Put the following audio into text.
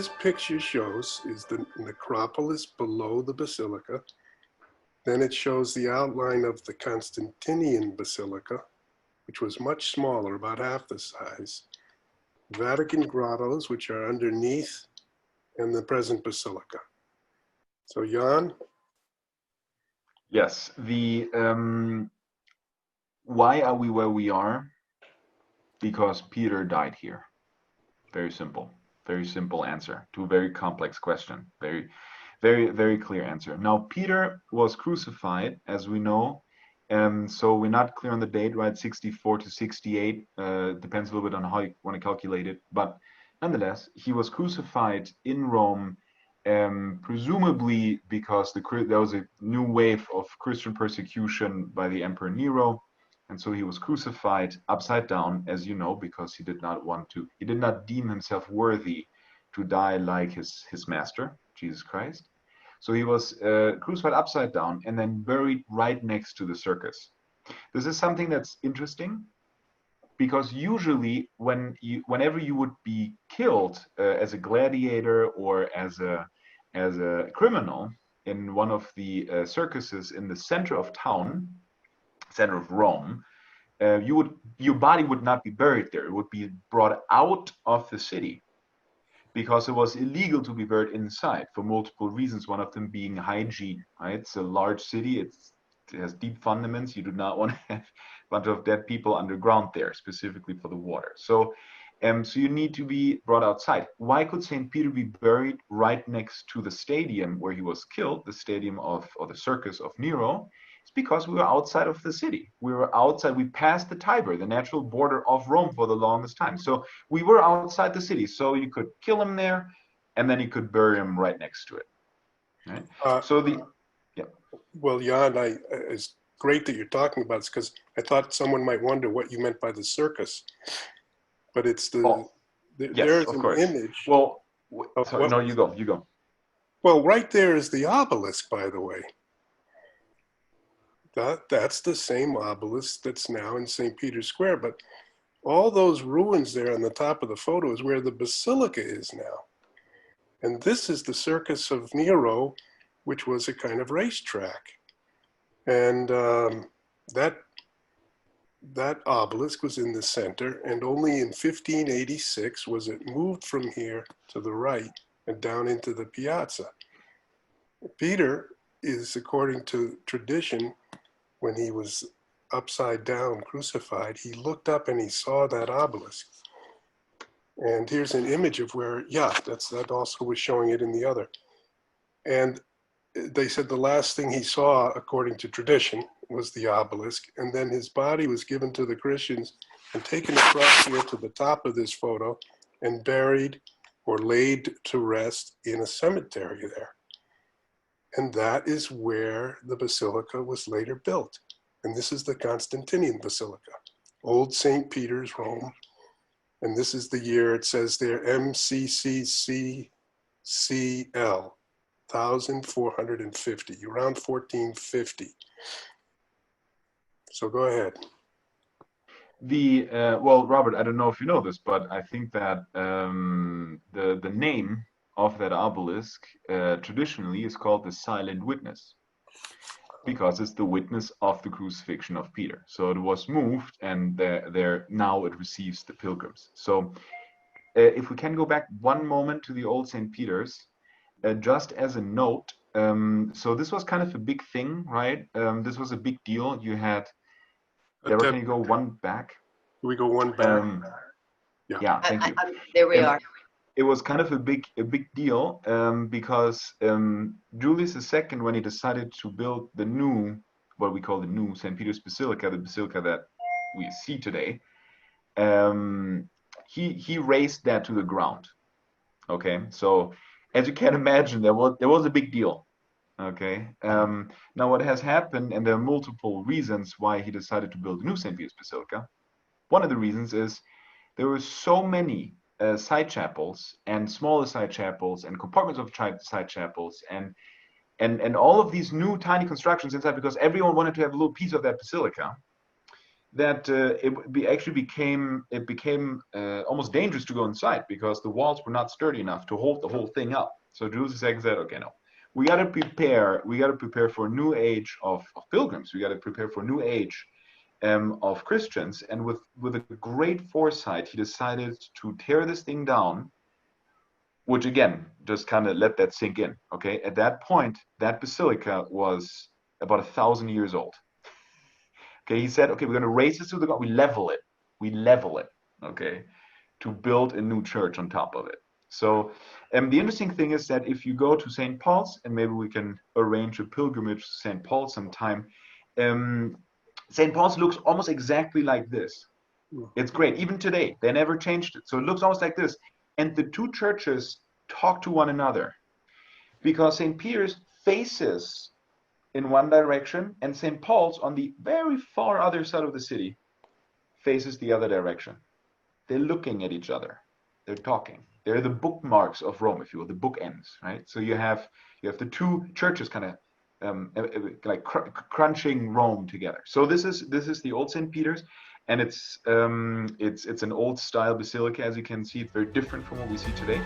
this picture shows is the necropolis below the basilica. Then it shows the outline of the Constantinian basilica, which was much smaller, about half the size. Vatican grottos, which are underneath, and the present basilica. So Jan? Yes, why are we where we are? Because Peter died here. Very simple answer to a very complex question. Very, very, very clear answer. Now, Peter was crucified, as we know. So we're not clear on the date, right? 64 to 68, depends a little bit on how you want to calculate it. But nonetheless, he was crucified in Rome, presumably because there was a new wave of Christian persecution by the Emperor Nero. And so he was crucified upside down, as you know, because he did not deem himself worthy to die like his master, Jesus Christ. So he was crucified upside down and then buried right next to the circus. This is something that's interesting because usually whenever you would be killed as a gladiator or as a criminal in one of the circuses in the center of town, center of Rome, your body would not be buried there. It would be brought out of the city because it was illegal to be buried inside for multiple reasons. One of them being hygiene. Right? It's a large city. It has deep fundaments. You do not want to have a bunch of dead people underground there, specifically for the water. So you need to be brought outside. Why could St. Peter be buried right next to the stadium where he was killed, the stadium or the circus of Nero? It's because we were outside of the city. We were outside. We passed the Tiber, the natural border of Rome, for the longest time. So we were outside the city. So you could kill him there, and then you could bury him right next to it. Right? Well, Jan, it's great that you're talking about this because I thought someone might wonder what you meant by the circus. But it's there's an image. Well, sorry, no, you go. Well, right there is the obelisk, by the way. That's the same obelisk that's now in St. Peter's Square. But all those ruins there on the top of the photo is where the basilica is now. And this is the Circus of Nero, which was a kind of racetrack. And that obelisk was in the center, and only in 1586 was it moved from here to the right and down into the piazza. Peter is, according to tradition, when he was upside down crucified, he looked up and he saw that obelisk. And here's an image of where, that also was showing it in the other. And they said the last thing he saw, according to tradition, was the obelisk, and then his body was given to the Christians and taken across here to the top of this photo and buried or laid to rest in a cemetery there. And that is where the basilica was later built. And this is the Constantinian Basilica, Old St. Peter's, Rome. And this is the year, it says there, MCCCL, 1450, around 1450. So go ahead. Well, Robert, I don't know if you know this, but I think that the name of that obelisk traditionally is called the Silent Witness, because it's the witness of the crucifixion of Peter. So it was moved, and now it receives the pilgrims. So if we can go back one moment to the old St. Peter's, just as a note, so this was kind of a big thing, right? This was a big deal. You had, Deborah, can you go one back? Can we go one back? Yeah, thank you. There we are. It was kind of a big deal because Julius II, when he decided to build the new, what we call the new St. Peter's Basilica, the basilica that we see today, he razed that to the ground. Okay, so as you can imagine, there was a big deal. Okay, now what has happened, and there are multiple reasons why he decided to build a new St. Peter's Basilica. One of the reasons is there were so many side chapels and smaller side chapels and compartments of side chapels and all of these new tiny constructions inside, because everyone wanted to have a little piece of that basilica. that actually became almost dangerous to go inside because the walls were not sturdy enough to hold the whole thing up. So Julius II said, okay, no, we got to prepare for a new age of pilgrims. We got to prepare for a new age of Christians. And with a great foresight, he decided to tear this thing down, which again, just kind of let that sink in. Okay, at that point, that basilica was about 1,000 years old. Okay, he said, okay, we're going to raise this to the ground. We level it, okay, to build a new church on top of it. So the interesting thing is that if you go to St. Paul's, and maybe we can arrange a pilgrimage to St. Paul sometime, St. Paul's looks almost exactly like this. It's great. Even today, they never changed it. So it looks almost like this. And the two churches talk to one another because St. Peter's faces in one direction, and St. Paul's on the very far other side of the city faces the other direction. They're looking at each other. They're talking. They're the bookmarks of Rome, if you will, the bookends, right? So you have the two churches kind of crunching Rome together. So this is the old St. Peter's, and it's an old style basilica, as you can see. It's very different from what we see today.